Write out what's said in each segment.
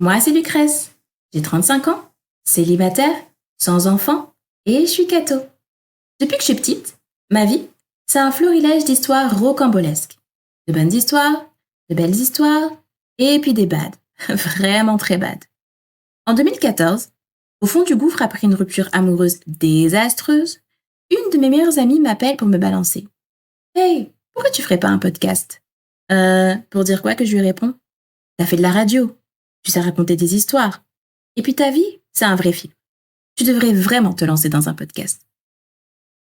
Moi, c'est Lucrèce. J'ai 35 ans, célibataire, sans enfant, et je suis catho. Depuis que je suis petite, ma vie, c'est un florilège d'histoires rocambolesques. De bonnes histoires, de belles histoires, et puis des bad. Vraiment très bad. En 2014, au fond du gouffre après une rupture amoureuse désastreuse, une de mes meilleures amies m'appelle pour me balancer. « Hey, pourquoi tu ferais pas un podcast ?» Pour dire quoi que je lui réponds ? « T'as fait de la radio, tu sais raconter des histoires. Et puis ta vie, c'est un vrai film. Tu devrais vraiment te lancer dans un podcast. »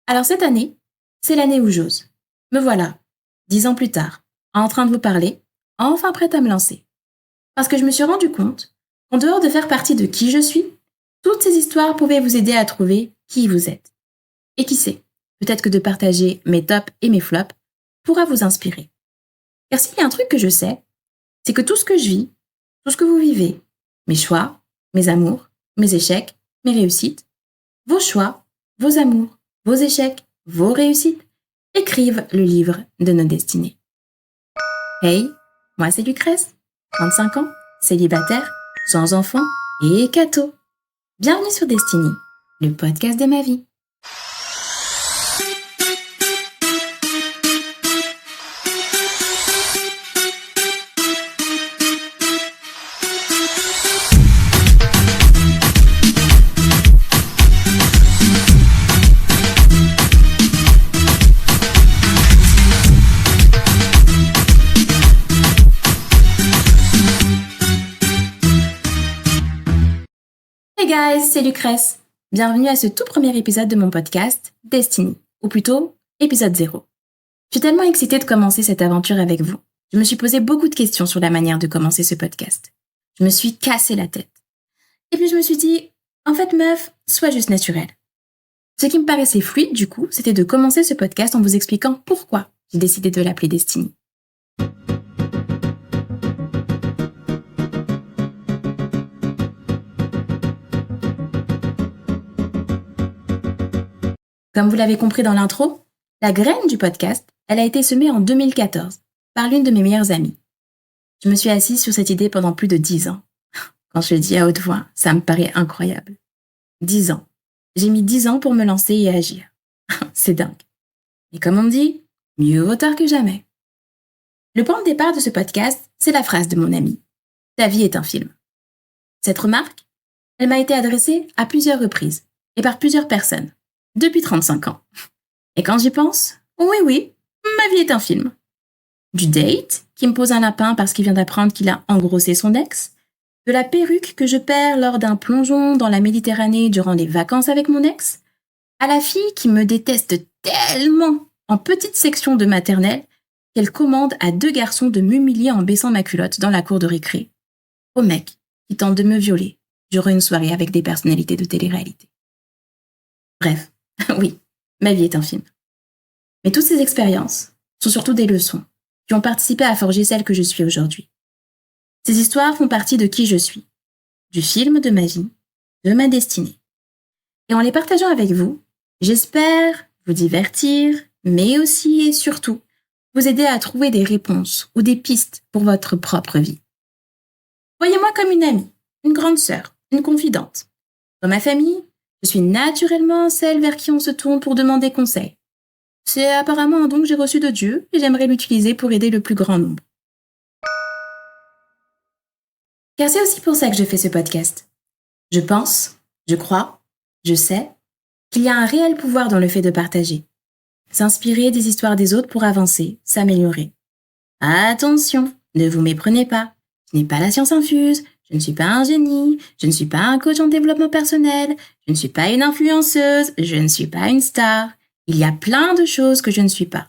Alors cette année, c'est l'année où j'ose. Me voilà, 10 ans plus tard, en train de vous parler, enfin prête à me lancer. Parce que je me suis rendu compte qu'en dehors de faire partie de qui je suis, toutes ces histoires pouvaient vous aider à trouver qui vous êtes. Et qui sait, peut-être que de partager mes tops et mes flops pourra vous inspirer. Car s'il y a un truc que je sais, c'est que tout ce que je vis, tout ce que vous vivez, mes choix, mes amours, mes échecs, mes réussites, vos choix, vos amours, vos échecs, vos réussites, écrivent le livre de nos destinées. Hey, moi c'est Lucrèce, 35 ans, célibataire, sans enfant et catho. Bienvenue sur Destiny, le podcast de ma vie. Hey guys, c'est Lucrèce. Bienvenue à ce tout premier épisode de mon podcast, Destiny, ou plutôt, épisode 0. Je suis tellement excitée de commencer cette aventure avec vous. Je me suis posé beaucoup de questions sur la manière de commencer ce podcast. Je me suis cassé la tête. Et puis je me suis dit, en fait meuf, sois juste naturelle. Ce qui me paraissait fluide du coup, c'était de commencer ce podcast en vous expliquant pourquoi j'ai décidé de l'appeler Destiny. Comme vous l'avez compris dans l'intro, la graine du podcast, elle a été semée en 2014 par l'une de mes meilleures amies. Je me suis assise sur cette idée pendant plus de 10 ans. Quand je le dis à haute voix, ça me paraît incroyable. 10 ans. J'ai mis 10 ans pour me lancer et agir. C'est dingue. Et comme on dit, mieux vaut tard que jamais. Le point de départ de ce podcast, c'est la phrase de mon amie. Ta vie est un film. Cette remarque, elle m'a été adressée à plusieurs reprises et par plusieurs personnes. Depuis 35 ans. Et quand j'y pense, oui, ma vie est un film. Du date, qui me pose un lapin parce qu'il vient d'apprendre qu'il a engrossé son ex, de la perruque que je perds lors d'un plongeon dans la Méditerranée durant les vacances avec mon ex, à la fille qui me déteste tellement en petite section de maternelle qu'elle commande à 2 garçons de m'humilier en baissant ma culotte dans la cour de récré, au mec qui tente de me violer durant une soirée avec des personnalités de télé-réalité. Bref. Oui, ma vie est un film. Mais toutes ces expériences sont surtout des leçons qui ont participé à forger celle que je suis aujourd'hui. Ces histoires font partie de qui je suis, du film de ma vie, de ma destinée. Et en les partageant avec vous, j'espère vous divertir, mais aussi et surtout vous aider à trouver des réponses ou des pistes pour votre propre vie. Voyez-moi comme une amie, une grande sœur, une confidente. Dans ma famille, je suis naturellement celle vers qui on se tourne pour demander conseil. C'est apparemment un don que j'ai reçu de Dieu et j'aimerais l'utiliser pour aider le plus grand nombre. Car c'est aussi pour ça que je fais ce podcast. Je pense, je crois, je sais qu'il y a un réel pouvoir dans le fait de partager. S'inspirer des histoires des autres pour avancer, s'améliorer. Attention, ne vous méprenez pas. Ce n'est pas la science infuse. Je ne suis pas un génie, je ne suis pas un coach en développement personnel, je ne suis pas une influenceuse, je ne suis pas une star. Il y a plein de choses que je ne suis pas.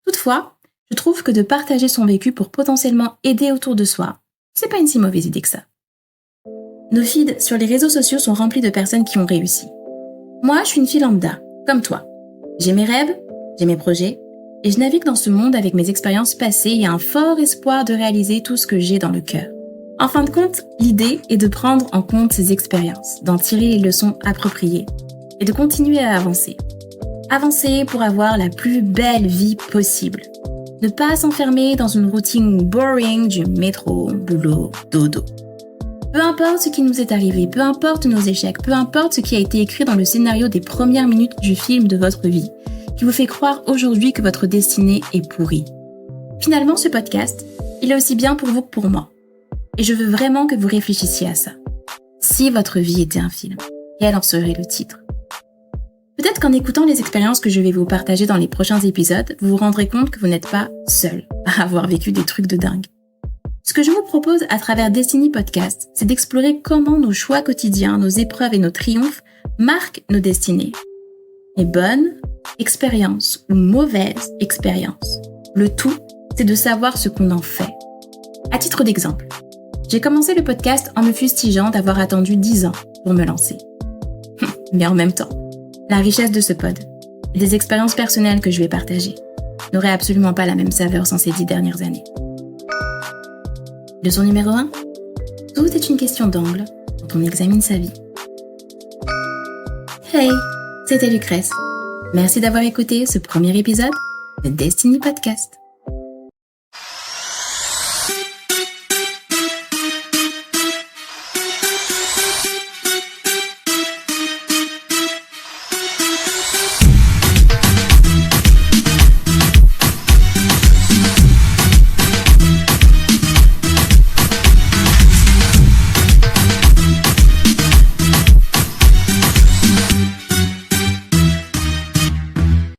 Toutefois, je trouve que de partager son vécu pour potentiellement aider autour de soi, c'est pas une si mauvaise idée que ça. Nos feeds sur les réseaux sociaux sont remplis de personnes qui ont réussi. Moi, je suis une fille lambda, comme toi. J'ai mes rêves, j'ai mes projets, et je navigue dans ce monde avec mes expériences passées et un fort espoir de réaliser tout ce que j'ai dans le cœur. En fin de compte, l'idée est de prendre en compte ces expériences, d'en tirer les leçons appropriées et de continuer à avancer. Avancer pour avoir la plus belle vie possible. Ne pas s'enfermer dans une routine boring du métro, boulot, dodo. Peu importe ce qui nous est arrivé, peu importe nos échecs, peu importe ce qui a été écrit dans le scénario des premières minutes du film de votre vie, qui vous fait croire aujourd'hui que votre destinée est pourrie. Finalement, ce podcast, il est aussi bien pour vous que pour moi. Et je veux vraiment que vous réfléchissiez à ça. Si votre vie était un film, quel en serait le titre ? Peut-être qu'en écoutant les expériences que je vais vous partager dans les prochains épisodes, vous vous rendrez compte que vous n'êtes pas seul à avoir vécu des trucs de dingue. Ce que je vous propose à travers Destiny Podcast, c'est d'explorer comment nos choix quotidiens, nos épreuves et nos triomphes marquent nos destinées. Et bonnes expériences ou mauvaises expériences. Le tout, c'est de savoir ce qu'on en fait. À titre d'exemple, j'ai commencé le podcast en me fustigeant d'avoir attendu 10 ans pour me lancer. Mais en même temps, la richesse de ce pod et des expériences personnelles que je vais partager n'aurait absolument pas la même saveur sans ces 10 dernières années. Leçon numéro 1. Tout est une question d'angle quand on examine sa vie. Hey, c'était Lucrèce. Merci d'avoir écouté ce premier épisode de Destiny Podcast.